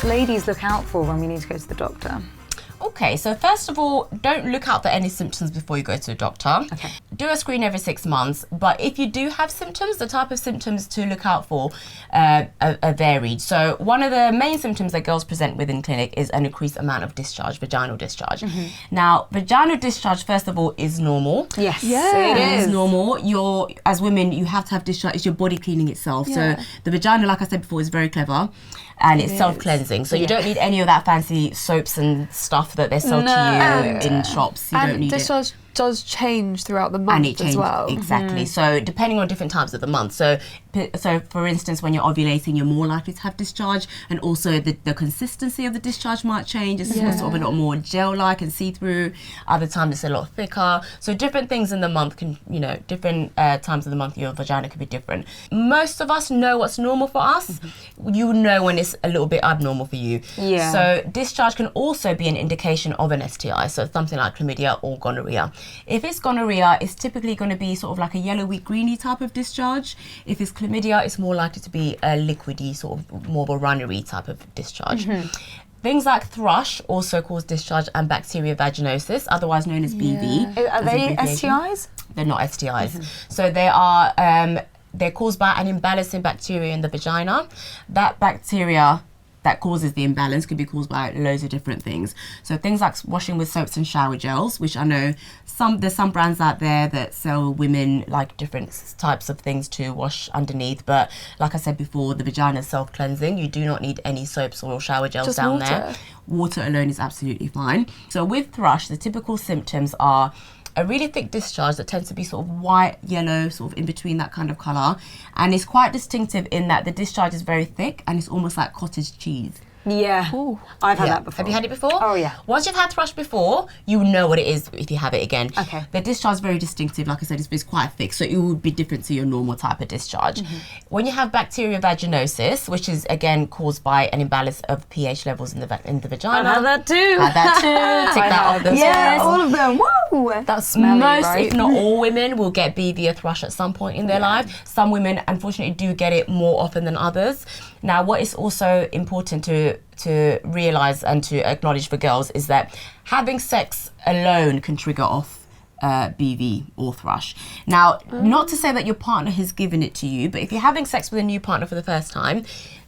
must ladies look out for when we need to go to the doctor? Okay, so first of all, don't look out for any symptoms before you go to a doctor. Okay. Do a screen every 6 months, but if you do have symptoms, the type of symptoms to look out for are varied. So one of the main symptoms that girls present with in clinic is an increased amount of discharge, vaginal discharge. Now, vaginal discharge, first of all, is normal. Yes, It is normal. As women, you have to have discharge. It's your body cleaning itself. So the vagina, like I said before, is very clever. And it's self-cleansing, so you don't need any of that fancy soaps and stuff that they sell to you in shops. You don't need discharge does change throughout the month as well. Exactly. So depending on different times of the month. So for instance, when you're ovulating, you're more likely to have discharge, and also the consistency of the discharge might change. It's sort of a lot more gel-like and see-through. Other times it's a lot thicker. So different things in the month can, different times of the month your vagina could be different. Most of us know what's normal for us. You know when it's a little bit abnormal for you. Yeah. So discharge can also be an indication of an STI. So something like chlamydia or gonorrhea. If it's gonorrhea, it's typically going to be sort of like a yellowy, greeny type of discharge. If it's chlamydia, it's more likely to be a liquidy, sort of more of a runnery type of discharge. Things like thrush also cause discharge and bacteria vaginosis, otherwise known as BV. Are they STIs? They're not STIs. So they are, they're caused by an imbalance in bacteria in the vagina. That bacteria that causes the imbalance could be caused by loads of different things. So things like washing with soaps and shower gels, which I know there's some brands out there that sell women like different types of things to wash underneath. But like I said before, the vagina is self-cleansing. You do not need any soaps or shower gels Just down water. there. Water alone is absolutely fine. So with thrush, the typical symptoms are a really thick discharge that tends to be sort of white, yellow, sort of in between that kind of colour. And it's quite distinctive in that the discharge is very thick and it's almost like cottage cheese. Yeah. Ooh. I've had that before. Have you had it before? Oh, yeah. Once you've had thrush before, you know what it is if you have it again. Okay. The discharge is very distinctive. Like I said, it's quite thick, so it would be different to your normal type of discharge. When you have bacteria vaginosis, which is again caused by an imbalance of pH levels in the vagina. I've had that too. Had that too. Tick that off the Yeah, list. all of them. Woo! That's smelly, Most, right? if not all women, will get BV or thrush at some point in their life. Some women, unfortunately, do get it more often than others. Now, what is also important to realise and to acknowledge for girls is that having sex alone can trigger off BV or thrush. Now, not to say that your partner has given it to you, but if you're having sex with a new partner for the first time,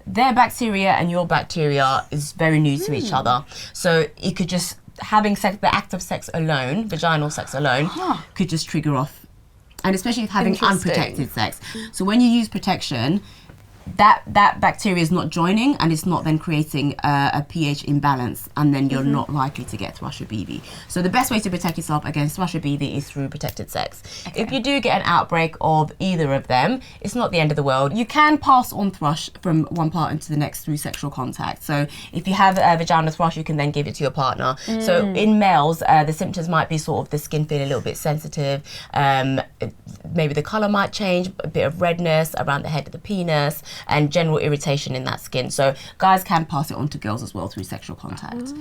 their bacteria and your bacteria is very new to each other. So it could just, having sex, the act of sex alone, vaginal sex alone, could just trigger off. And especially if having unprotected sex. So when you use protection, that bacteria is not joining and it's not then creating a pH imbalance, and then you're not likely to get thrush or BV. So the best way to protect yourself against thrush or BV is through protected sex. Okay. If you do get an outbreak of either of them, it's not the end of the world. You can pass on thrush from one partner to the next through sexual contact. So if you have a vaginal thrush, you can then give it to your partner. So in males, the symptoms might be sort of the skin feeling a little bit sensitive, maybe the colour might change, a bit of redness around the head of the penis, and general irritation in that skin. So guys can pass it on to girls as well through sexual contact.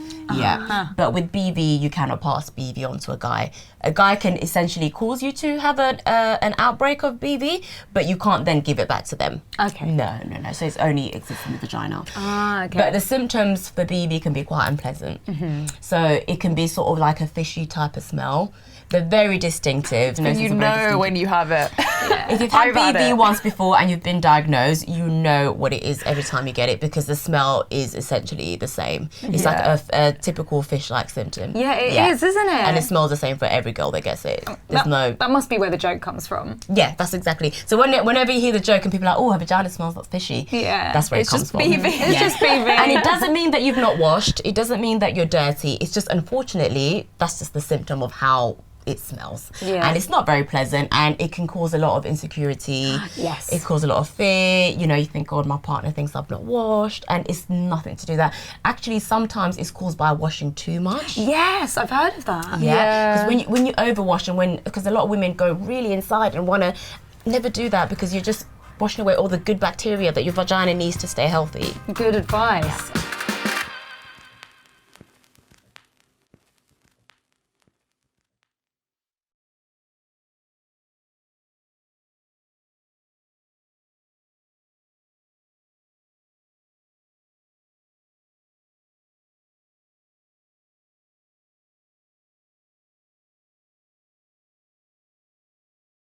But with BV, you cannot pass BV on to a guy. A guy can essentially cause you to have an outbreak of BV, but you can't then give it back to them. Okay. No. So it's only exists in the vagina. Okay. But the symptoms for BV can be quite unpleasant. So it can be sort of like a fishy type of smell. They're very distinctive. You know when you have it. If you've had BV once before and you've been diagnosed, you know what it is every time you get it, because the smell is essentially the same. It's like a typical fish-like symptom. Yeah, it is, isn't it? And it smells the same for every girl that gets it. That must be where the joke comes from. Yeah, that's exactly. So whenever you hear the joke and people are like, oh, her vagina smells like fishy. Yeah. That's where it comes from. It's just BV. And it doesn't mean that you've not washed. It doesn't mean that you're dirty. It's just, unfortunately, that's just the symptom of how it smells. And it's not very pleasant, and it can cause a lot of insecurity. Yes. It causes a lot of fear. You think, God, my partner thinks I've not washed, and it's nothing to do with that. Actually, sometimes it's caused by washing too much. Yes, I've heard of that. Yeah, because when you overwash, and because a lot of women go really inside and want to never do that, because you're just washing away all the good bacteria that your vagina needs to stay healthy. Good advice.